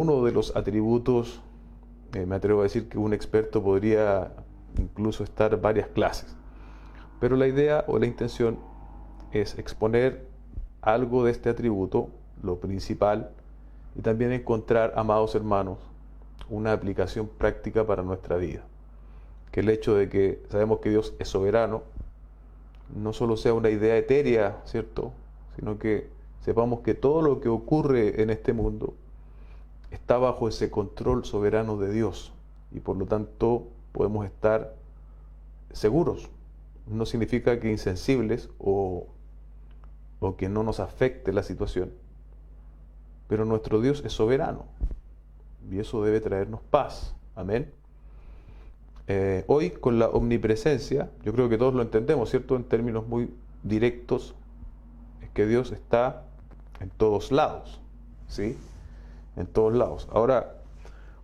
uno de los atributos, me atrevo a decir que un experto podría incluso estar varias clases. Pero la idea o la intención es exponer algo de este atributo, lo principal, y también encontrar, amados hermanos, una aplicación práctica para nuestra vida. Que el hecho de que sabemos que Dios es soberano, no solo sea una idea etérea, ¿cierto? Sino que sepamos que todo lo que ocurre en este mundo está bajo ese control soberano de Dios y por lo tanto podemos estar seguros. No significa que insensibles o que no nos afecte la situación, pero nuestro Dios es soberano y eso debe traernos paz. Amén. Hoy con la omnipresencia, yo creo que todos lo entendemos, ¿cierto? En términos muy directos, es que Dios está en todos lados, ¿sí? En todos lados. Ahora,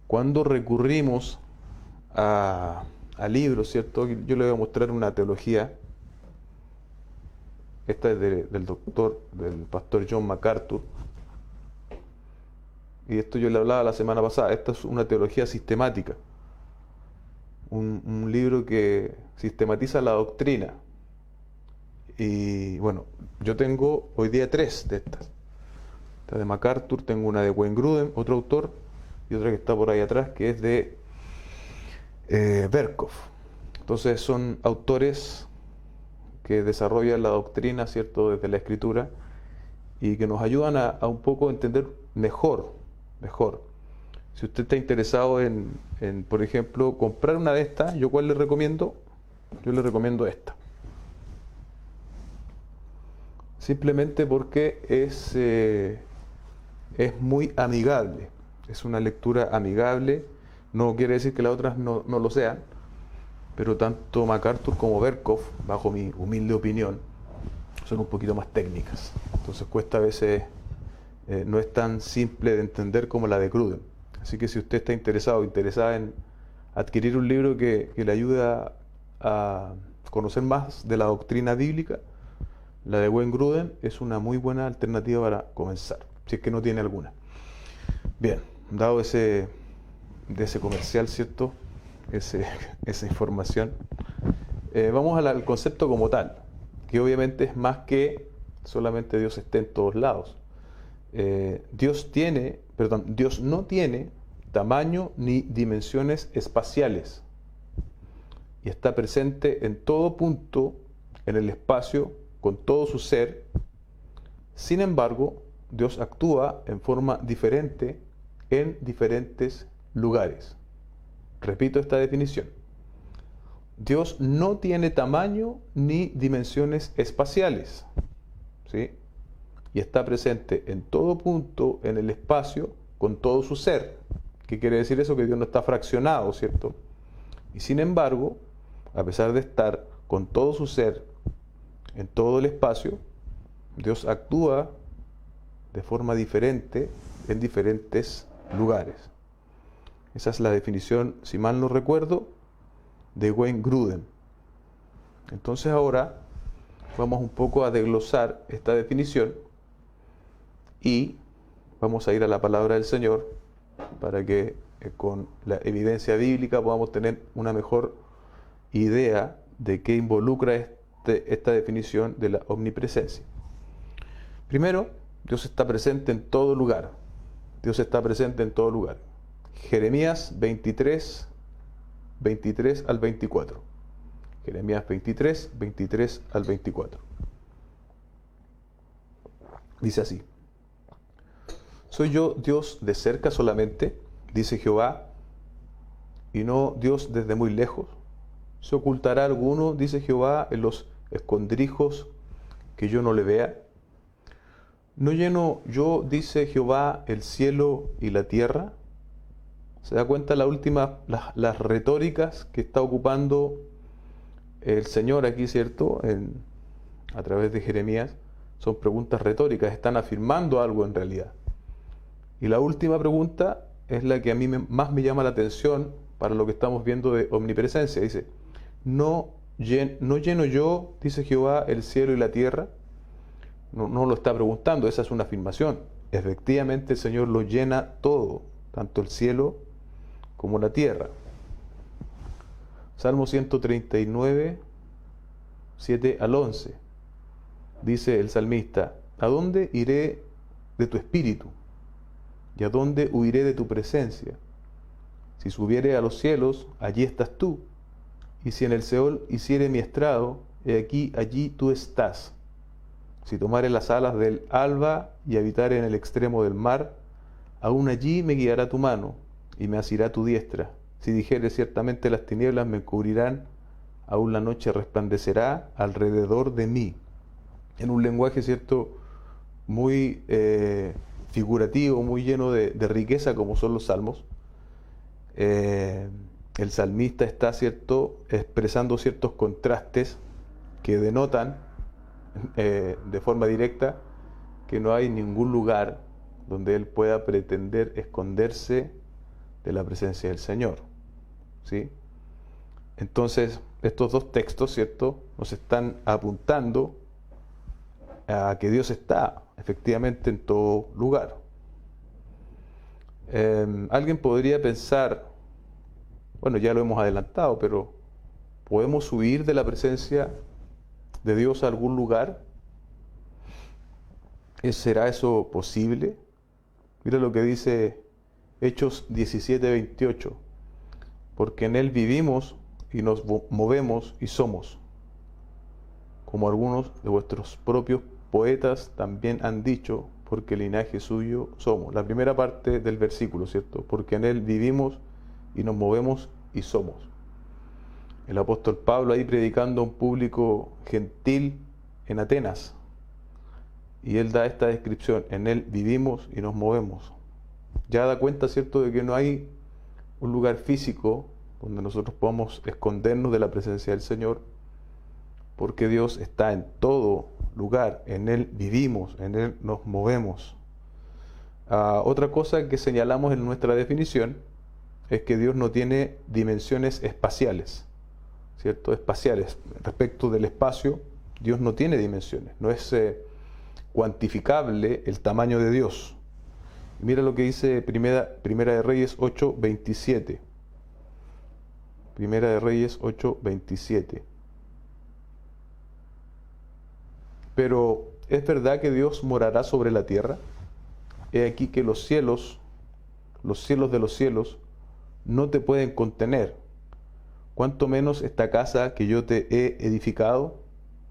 cuando recurrimos a libros, ¿cierto? Yo le voy a mostrar una teología. Esta es del pastor John MacArthur. Y esto yo le hablaba la semana pasada. Esta es una teología sistemática. Un libro que sistematiza la doctrina. Y bueno, yo tengo hoy día 3 de estas. Esta de MacArthur, tengo una de Wayne Grudem, otro autor, y otra que está por ahí atrás, que es de Berkhof. Entonces son autores que desarrollan la doctrina, ¿cierto?, desde la escritura, y que nos ayudan a un poco entender mejor. Si usted está interesado en, por ejemplo, comprar una de estas, ¿yo cuál le recomiendo? Yo le recomiendo esta. Simplemente porque es muy amigable. Es una lectura amigable. No quiere decir que las otras no lo sean, pero tanto MacArthur como Berkhof, bajo mi humilde opinión, son un poquito más técnicas. Entonces cuesta a veces, no es tan simple de entender como la de Grudem. Así que si usted está interesado o interesada en adquirir un libro que le ayuda a conocer más de la doctrina bíblica, la de Wayne Grudem es una muy buena alternativa para comenzar, si es que no tiene alguna. Bien, dado de ese comercial, ¿cierto? Esa información, vamos al concepto como tal, que obviamente es más que solamente Dios esté en todos lados. Dios no tiene tamaño ni dimensiones espaciales y está presente en todo punto en el espacio con todo su ser. Sin embargo, Dios actúa en forma diferente en diferentes lugares. Repito esta definición. Dios no tiene tamaño ni dimensiones espaciales, ¿sí? Y está presente en todo punto en el espacio con todo su ser. ¿Qué quiere decir eso? Que Dios no está fraccionado, ¿cierto? Y sin embargo, a pesar de estar con todo su ser en todo el espacio, Dios actúa de forma diferente en diferentes lugares. Esa es la definición, si mal no recuerdo, de Wayne Grudem. Entonces ahora vamos un poco a desglosar esta definición y vamos a ir a la palabra del Señor para que con la evidencia bíblica podamos tener una mejor idea de qué involucra esta definición de la omnipresencia. Primero, Dios está presente en todo lugar. Dios está presente en todo lugar. Jeremías 23, 23 al 24. Jeremías 23, 23 al 24. Dice así: ¿Soy yo Dios de cerca solamente, dice Jehová, y no Dios desde muy lejos? ¿Se ocultará alguno, dice Jehová, en los escondrijos que yo no le vea? ¿No lleno yo, dice Jehová, el cielo y la tierra? ¿Se da cuenta las retóricas que está ocupando el Señor aquí, ¿cierto? A través de Jeremías. Son preguntas retóricas, están afirmando algo en realidad. Y la última pregunta es la que a mí más me llama la atención para lo que estamos viendo de omnipresencia. Dice, ¿no lleno yo, dice Jehová, el cielo y la tierra? No lo está preguntando, esa es una afirmación. Efectivamente el Señor lo llena todo, tanto el cielo como la tierra. Salmo 139, 7 al 11. Dice el salmista: ¿a dónde iré de tu espíritu? ¿Y a dónde huiré de tu presencia? Si subiere a los cielos, allí estás tú. Y si en el Seol hiciere mi estrado, he aquí, allí tú estás. Si tomare las alas del alba y habitare en el extremo del mar, aún allí me guiará tu mano y me asirá tu diestra. Si dijere ciertamente las tinieblas me cubrirán, aún la noche resplandecerá alrededor de mí. En un lenguaje, ¿cierto?, muy figurativo, muy lleno de riqueza, como son los salmos. El salmista está, ¿cierto?, expresando ciertos contrastes que denotan de forma directa que no hay ningún lugar donde él pueda pretender esconderse de la presencia del Señor, ¿sí? Entonces, estos dos textos, ¿cierto?, nos están apuntando a que Dios está efectivamente en todo lugar. Alguien podría pensar, bueno, ya lo hemos adelantado, pero ¿podemos huir de la presencia de Dios a algún lugar? ¿Será eso posible? Mira lo que dice Hechos 17:28. Porque en Él vivimos y nos movemos y somos, como algunos de vuestros propios poetas también han dicho, porque linaje suyo somos. La primera parte del versículo, ¿cierto? Porque en Él vivimos y nos movemos y somos. El apóstol Pablo ahí predicando a un público gentil en Atenas. Y él da esta descripción: en Él vivimos y nos movemos. Ya da cuenta, ¿cierto?, de que no hay un lugar físico donde nosotros podamos escondernos de la presencia del Señor, porque Dios está en todo lugar. En Él vivimos, en Él nos movemos. Otra cosa que señalamos en nuestra definición es que Dios no tiene dimensiones espaciales, ¿cierto? Espaciales. Respecto del espacio, Dios no tiene dimensiones, no es cuantificable el tamaño de Dios. Y mira lo que dice Primera de Reyes 8:27. Primera de Reyes 8:27. Pero ¿es verdad que Dios morará sobre la tierra? He aquí que los cielos de los cielos, no te pueden contener. ¿Cuánto menos esta casa que yo te he edificado?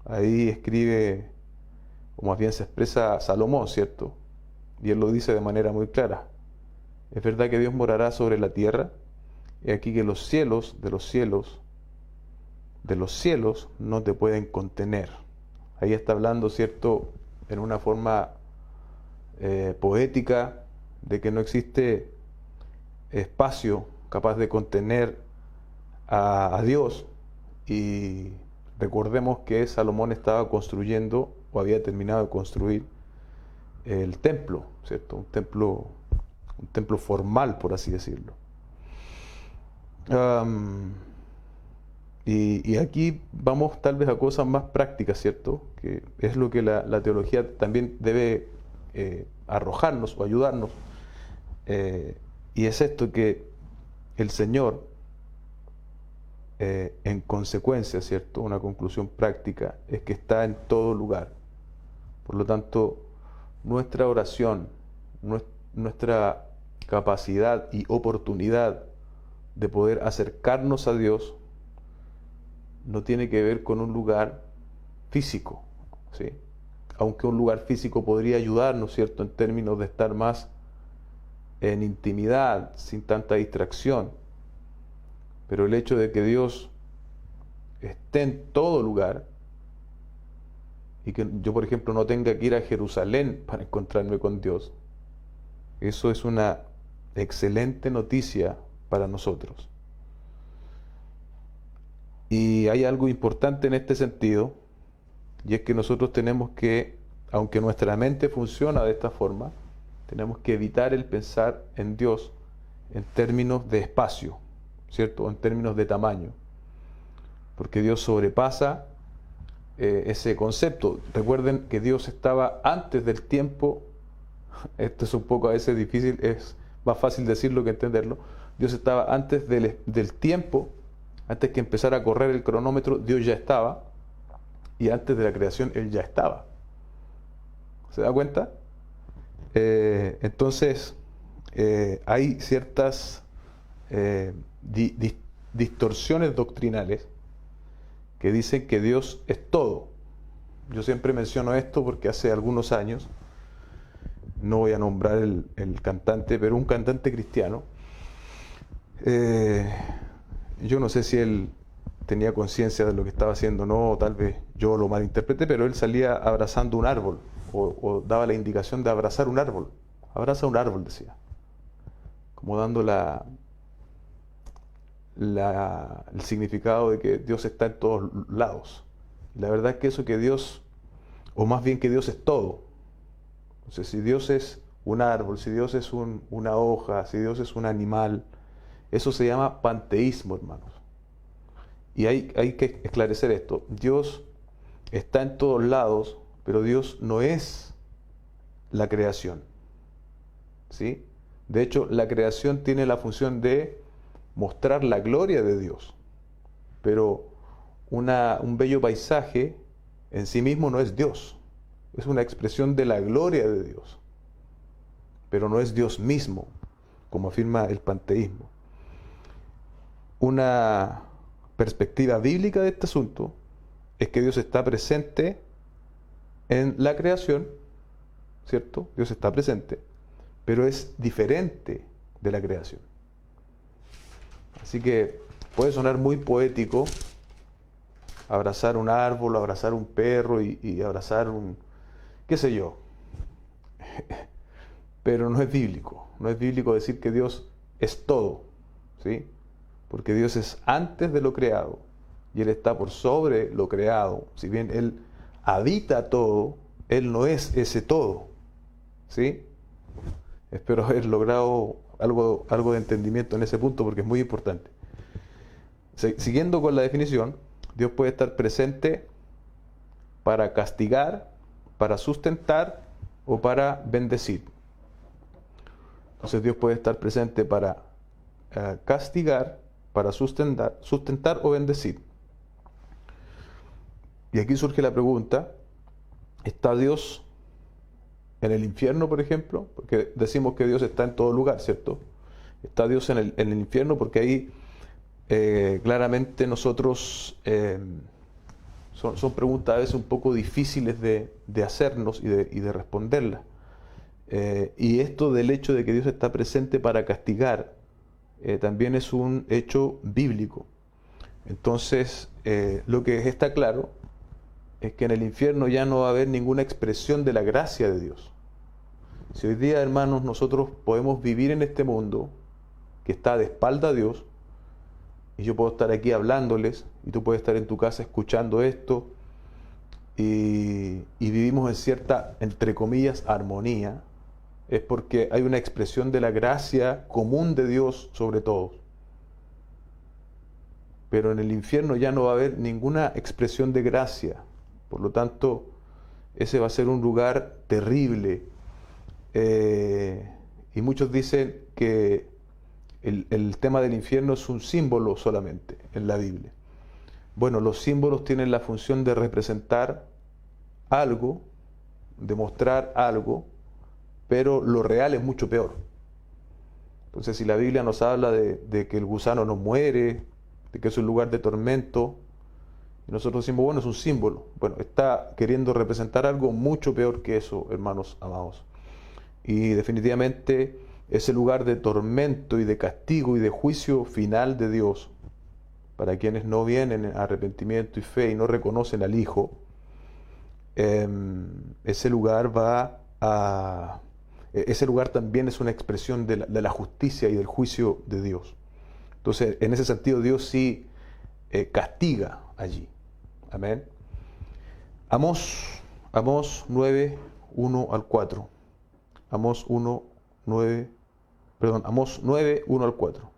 Ahí escribe, o más bien se expresa Salomón, ¿cierto? Y él lo dice de manera muy clara. ¿Es verdad que Dios morará sobre la tierra? He aquí que los cielos de los cielos no te pueden contener. Ahí está hablando, ¿cierto?, en una forma poética, de que no existe espacio capaz de contener a Dios. Y recordemos que Salomón estaba construyendo, o había terminado de construir, el templo, ¿cierto? Un templo formal, por así decirlo. Y aquí vamos tal vez a cosas más prácticas, ¿cierto? Que es lo que la teología también debe arrojarnos o ayudarnos. Y es esto, que el Señor, en consecuencia, ¿cierto?, una conclusión práctica, es que está en todo lugar. Por lo tanto, nuestra oración, nuestra capacidad y oportunidad de poder acercarnos a Dios no tiene que ver con un lugar físico, ¿sí? Aunque un lugar físico podría ayudarnos, ¿cierto?, en términos de estar más en intimidad, sin tanta distracción. Pero el hecho de que Dios esté en todo lugar, y que yo, por ejemplo, no tenga que ir a Jerusalén para encontrarme con Dios, eso es una excelente noticia para nosotros. Y hay algo importante en este sentido, y es que nosotros tenemos que, aunque nuestra mente funciona de esta forma, tenemos que evitar el pensar en Dios en términos de espacio, ¿cierto?, o en términos de tamaño, porque Dios sobrepasa ese concepto. Recuerden que Dios estaba antes del tiempo. Esto es un poco a veces difícil, es más fácil decirlo que entenderlo. Dios estaba antes del tiempo, antes que empezara a correr el cronómetro, Dios ya estaba, y antes de la creación Él ya estaba. ¿Se da cuenta? Entonces, hay ciertas distorsiones doctrinales que dicen que Dios es todo. Yo siempre menciono esto porque hace algunos años, no voy a nombrar el cantante, pero un cantante cristiano, yo no sé si él tenía conciencia de lo que estaba haciendo o no, o tal vez yo lo malinterpreté, pero él salía abrazando un árbol, o daba la indicación de abrazar un árbol. Abraza un árbol, decía, como dando el significado de que Dios está en todos lados. La verdad es que eso, que Dios, o más bien que Dios es todo. Entonces, si Dios es un árbol, si Dios es una hoja, si Dios es un animal, eso se llama panteísmo, hermanos. Y hay que esclarecer esto. Dios está en todos lados, pero Dios no es la creación, ¿sí? De hecho, la creación tiene la función de mostrar la gloria de Dios, pero un bello paisaje en sí mismo no es Dios, es una expresión de la gloria de Dios, pero no es Dios mismo, como afirma el panteísmo. Una perspectiva bíblica de este asunto es que Dios está presente en la creación, ¿cierto? Dios está presente, pero es diferente de la creación. Así que puede sonar muy poético abrazar un árbol, abrazar un perro y abrazar qué sé yo, pero no es bíblico. No es bíblico decir que Dios es todo, ¿sí? Porque Dios es antes de lo creado y Él está por sobre lo creado. Si bien Él habita todo, Él no es ese todo, ¿sí? Espero haber logrado algo de entendimiento en ese punto, porque es muy importante. Siguiendo con la definición, Dios puede estar presente para castigar, para sustentar o para bendecir. Entonces Dios puede estar presente para castigar, para sustentar o bendecir. Y aquí surge la pregunta: ¿está Dios en el infierno, por ejemplo? Porque decimos que Dios está en todo lugar, ¿cierto? ¿Está Dios en el infierno? Porque ahí claramente nosotros, son preguntas a veces un poco difíciles de hacernos y de responderlas. Y esto del hecho de que Dios está presente para castigar, también es un hecho bíblico. Entonces, lo que está claro es que en el infierno ya no va a haber ninguna expresión de la gracia de Dios. Si hoy día, hermanos, nosotros podemos vivir en este mundo que está de espalda a Dios, y yo puedo estar aquí hablándoles, y tú puedes estar en tu casa escuchando esto, y vivimos en cierta, entre comillas, armonía, es porque hay una expresión de la gracia común de Dios sobre todos. Pero en el infierno ya no va a haber ninguna expresión de gracia. Por lo tanto, ese va a ser un lugar terrible. Y muchos dicen que el tema del infierno es un símbolo solamente en la Biblia. Bueno, los símbolos tienen la función de representar algo, de mostrar algo, pero lo real es mucho peor. Entonces, si la Biblia nos habla de que el gusano no muere, de que es un lugar de tormento, y nosotros decimos, bueno, es un símbolo. Bueno, está queriendo representar algo mucho peor que eso, hermanos amados. Y definitivamente ese lugar de tormento y de castigo y de juicio final de Dios, para quienes no vienen a arrepentimiento y fe y no reconocen al Hijo, ese lugar también es una expresión de la justicia y del juicio de Dios. Entonces, en ese sentido, Dios sí castiga allí. Amén. Amós 9, 1 al 4. Amós 9, 1 al 4.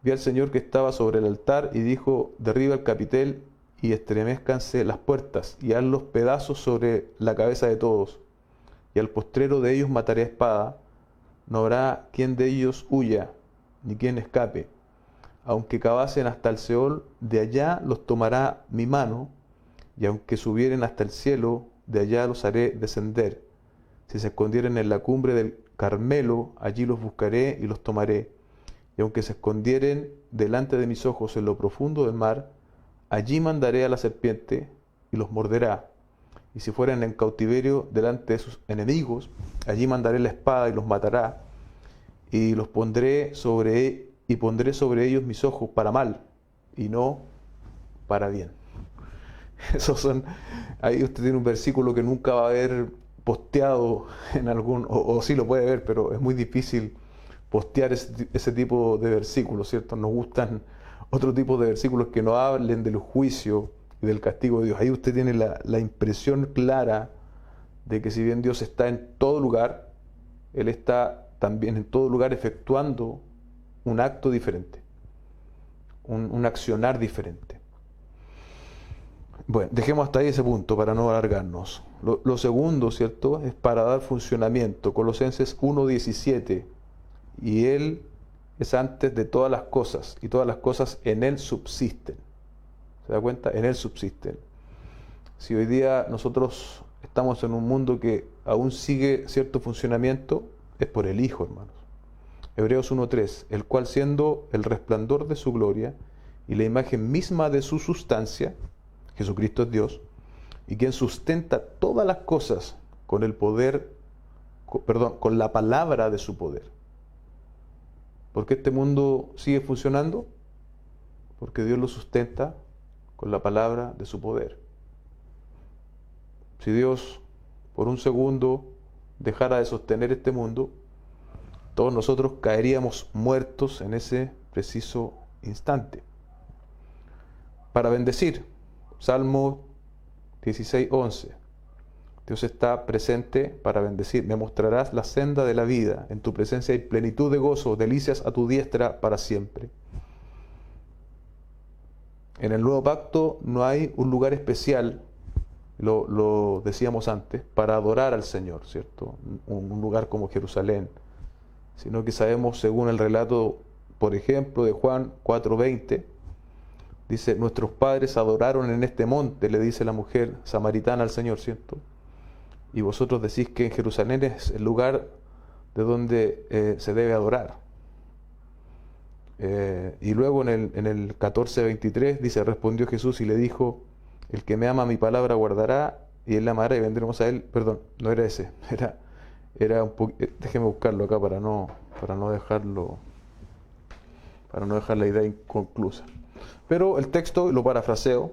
Vi al Señor que estaba sobre el altar y dijo: derriba el capitel y estremezcanse las puertas y hazlos pedazos sobre la cabeza de todos. Y al postrero de ellos mataré a espada, no habrá quien de ellos huya, ni quien escape. Aunque cavasen hasta el Seol, de allá los tomará mi mano, y aunque subieren hasta el cielo, de allá los haré descender. Si se escondieren en la cumbre del Carmelo, allí los buscaré y los tomaré. Y aunque se escondieren delante de mis ojos en lo profundo del mar, allí mandaré a la serpiente y los morderá. Y si fueren en cautiverio delante de sus enemigos, allí mandaré la espada y los matará. Y pondré sobre ellos mis ojos para mal y no para bien. Esos son, ahí usted tiene un versículo que nunca va a haber posteado en algún, o sí lo puede ver, pero es muy difícil postear ese tipo de versículos, ¿cierto? Nos gustan otro tipo de versículos que no hablen del juicio y del castigo de Dios. Ahí usted tiene la impresión clara de que si bien Dios está en todo lugar, Él está también en todo lugar efectuando un acto diferente, un accionar diferente. Bueno, dejemos hasta ahí ese punto para no alargarnos. Lo segundo, ¿cierto?, es para dar funcionamiento. Colosenses 1:17. Y Él es antes de todas las cosas, y todas las cosas en Él subsisten. ¿Se da cuenta? En Él subsisten. Si hoy día nosotros estamos en un mundo que aún sigue cierto funcionamiento, es por el Hijo, hermanos. Hebreos 1:3, el cual siendo el resplandor de su gloria y la imagen misma de su sustancia, Jesucristo es Dios, y quien sustenta todas las cosas con el poder, con la palabra de su poder. ¿Por qué este mundo sigue funcionando? Porque Dios lo sustenta con la palabra de su poder. Si Dios por un segundo dejara de sostener este mundo, todos nosotros caeríamos muertos en ese preciso instante. Para bendecir, Salmo 16:11. Dios está presente para bendecir. Me mostrarás la senda de la vida. En tu presencia hay plenitud de gozo, delicias a tu diestra para siempre. En el nuevo pacto no hay un lugar especial, lo decíamos antes, para adorar al Señor, ¿cierto? Un lugar como Jerusalén, sino que sabemos, según el relato, por ejemplo, de Juan 4:20, dice, nuestros padres adoraron en este monte, le dice la mujer samaritana al Señor, ¿cierto? Y vosotros decís que en Jerusalén es el lugar de donde se debe adorar. Y luego en el 14:23 dice, respondió Jesús y le dijo, el que me ama mi palabra guardará, y él la amará y vendremos a él. Perdón, no era ese, era un poquito, déjeme buscarlo acá para no dejarlo, para no dejar la idea inconclusa. Pero el texto lo parafraseo,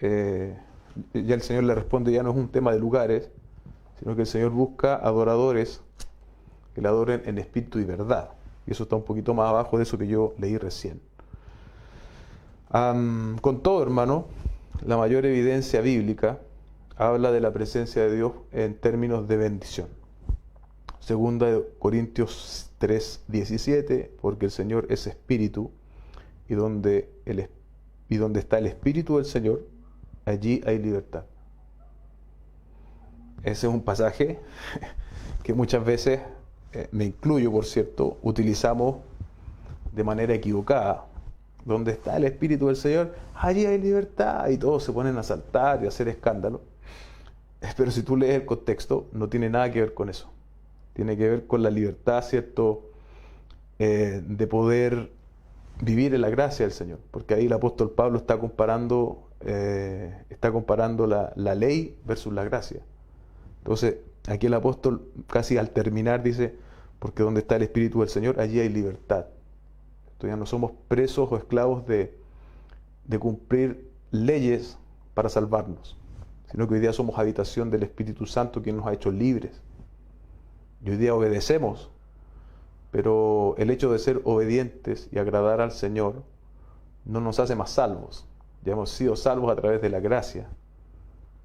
ya el Señor le responde, ya no es un tema de lugares, sino que el Señor busca adoradores que le adoren en espíritu y verdad. Y eso está un poquito más abajo de eso que yo leí recién. Con todo, hermano, la mayor evidencia bíblica habla de la presencia de Dios en términos de bendición. Segunda de Corintios 3:17, porque el Señor es espíritu, y donde está el espíritu del Señor, allí hay libertad. Ese es un pasaje que muchas veces, me incluyo por cierto, utilizamos de manera equivocada. Donde está el espíritu del Señor, allí hay libertad, y todos se ponen a saltar y a hacer escándalo. Pero si tú lees el contexto, no tiene nada que ver con eso. Tiene que ver con la libertad, ¿cierto?, de poder vivir en la gracia del Señor. Porque ahí el apóstol Pablo está comparando la ley versus la gracia. Entonces, aquí el apóstol casi al terminar dice, porque donde está el espíritu del Señor, allí hay libertad. Entonces ya no somos presos o esclavos de cumplir leyes para salvarnos, sino que hoy día somos habitación del Espíritu Santo, quien nos ha hecho libres. Y hoy día obedecemos, pero el hecho de ser obedientes y agradar al Señor no nos hace más salvos. Ya hemos sido salvos a través de la gracia.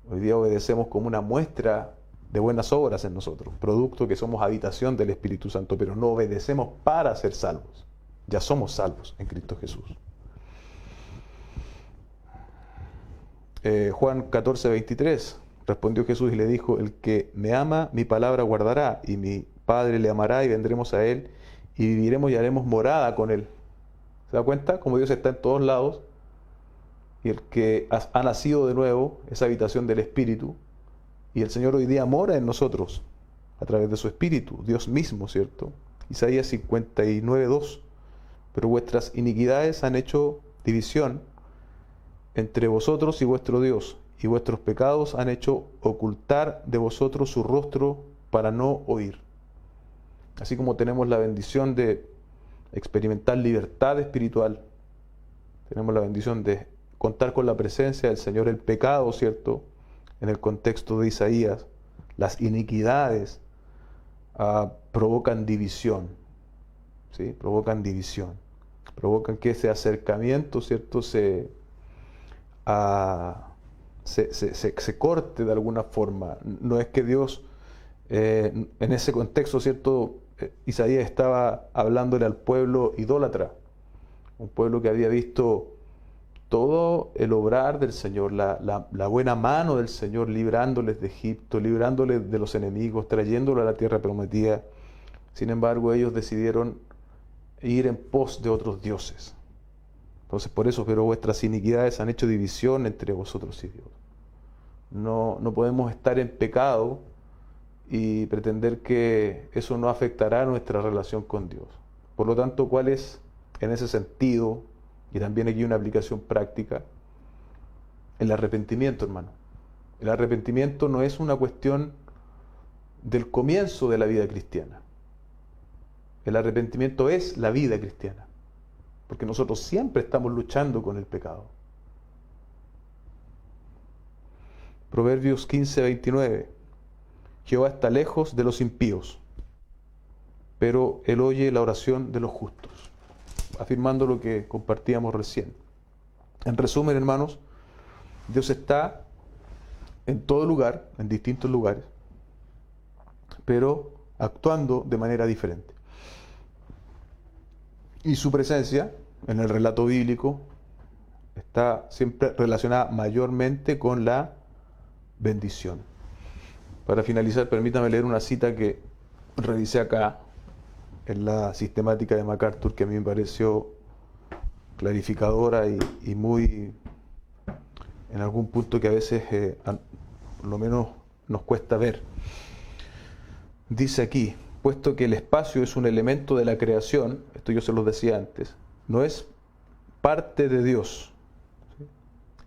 Hoy día obedecemos como una muestra de buenas obras en nosotros, producto que somos habitación del Espíritu Santo, pero no obedecemos para ser salvos. Ya somos salvos en Cristo Jesús. Juan 14:23, respondió Jesús y le dijo, el que me ama, mi palabra guardará, y mi Padre le amará y vendremos a Él y viviremos y haremos morada con Él. ¿Se da cuenta? Como Dios está en todos lados y el que ha nacido de nuevo es habitación del Espíritu y el Señor hoy día mora en nosotros a través de su Espíritu, Dios mismo, ¿cierto? Isaías 59:2. Pero vuestras iniquidades han hecho división entre vosotros y vuestro Dios, y vuestros pecados han hecho ocultar de vosotros su rostro para no oír. Así como tenemos la bendición de experimentar libertad espiritual, tenemos la bendición de contar con la presencia del Señor, el pecado, ¿cierto? En el contexto de Isaías, las iniquidades provocan división, ¿sí? Provocan división, provocan que ese acercamiento, ¿cierto? Se corte de alguna forma. No es que Dios, en ese contexto, ¿cierto? Isaías estaba hablándole al pueblo idólatra, un pueblo que había visto todo el obrar del Señor, la buena mano del Señor, librándoles de Egipto, librándoles de los enemigos, trayéndolos a la tierra prometida. Sin embargo, ellos decidieron ir en pos de otros dioses. Entonces, por eso, pero vuestras iniquidades han hecho división entre vosotros y Dios. No podemos estar en pecado y pretender que eso no afectará nuestra relación con Dios. Por lo tanto, ¿cuál es, en ese sentido, y también aquí una aplicación práctica, el arrepentimiento, hermano? El arrepentimiento no es una cuestión del comienzo de la vida cristiana. El arrepentimiento es la vida cristiana, porque nosotros siempre estamos luchando con el pecado. Proverbios 15:29. Jehová está lejos de los impíos, pero Él oye la oración de los justos, afirmando lo que compartíamos recién. En resumen, hermanos, Dios está en todo lugar, en distintos lugares, pero actuando de manera diferente. Y su presencia en el relato bíblico está siempre relacionada mayormente con la bendición. Para finalizar, permítame leer una cita que revisé acá en la sistemática de MacArthur, que a mí me pareció clarificadora y muy, en algún punto que a veces, por lo menos, nos cuesta ver. Dice aquí: puesto que el espacio es un elemento de la creación, esto yo se los decía antes, no es parte de Dios. ¿Sí?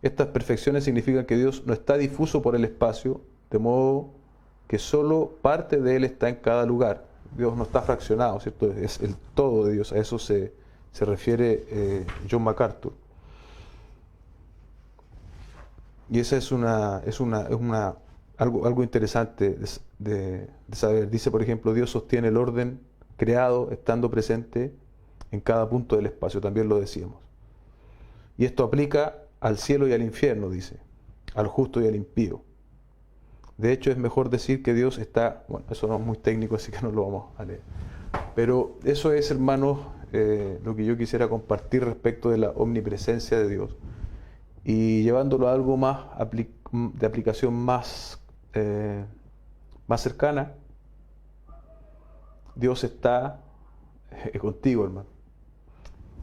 Estas perfecciones significan que Dios no está difuso por el espacio, de modo que solo parte de Él está en cada lugar. Dios no está fraccionado, ¿cierto? Es el todo de Dios. A eso se refiere John MacArthur. Y esa es algo interesante de saber. Dice, por ejemplo, Dios sostiene el orden creado estando presente en cada punto del espacio, también lo decíamos. Y esto aplica al cielo y al infierno, dice, al justo y al impío. De hecho, es mejor decir que Dios está, bueno, eso no es muy técnico, así que no lo vamos a leer. Pero eso es, hermanos, lo que yo quisiera compartir respecto de la omnipresencia de Dios. Y llevándolo a algo más de aplicación más cercana, Dios está contigo, hermano.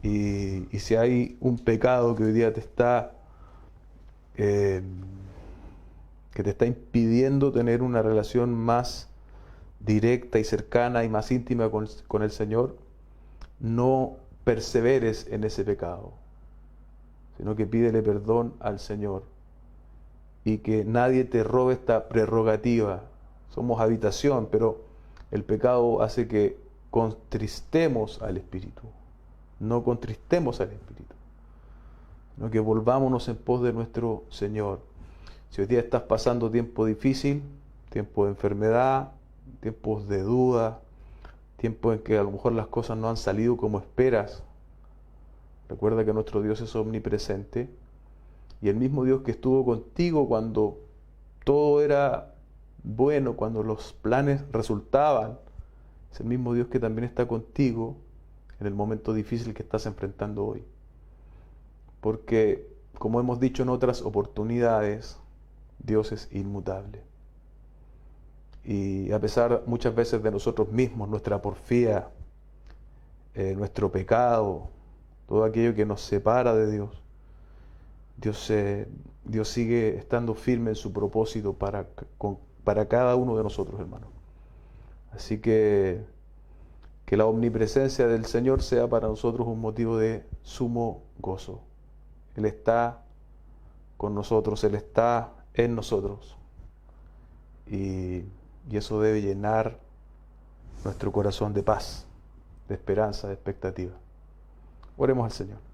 Y si hay un pecado que hoy día que te está impidiendo tener una relación más directa y cercana y más íntima con el Señor, no perseveres en ese pecado, sino que pídele perdón al Señor y que nadie te robe esta prerrogativa. Somos habitación, pero el pecado hace que contristemos al Espíritu. No contristemos al Espíritu, sino que volvámonos en pos de nuestro Señor. Si hoy día estás pasando tiempo difícil, tiempo de enfermedad, tiempos de duda, tiempos en que a lo mejor las cosas no han salido como esperas, recuerda que nuestro Dios es omnipresente y el mismo Dios que estuvo contigo cuando todo era bueno, cuando los planes resultaban, es el mismo Dios que también está contigo en el momento difícil que estás enfrentando hoy. Porque, como hemos dicho en otras oportunidades, Dios es inmutable. Y a pesar muchas veces de nosotros mismos, nuestra porfía, nuestro pecado, todo aquello que nos separa de Dios, Dios sigue estando firme en su propósito para cada uno de nosotros, hermano. Así que la omnipresencia del Señor sea para nosotros un motivo de sumo gozo. Él está con nosotros, Él está en nosotros. Y eso debe llenar nuestro corazón de paz, de esperanza, de expectativa. Oremos al Señor.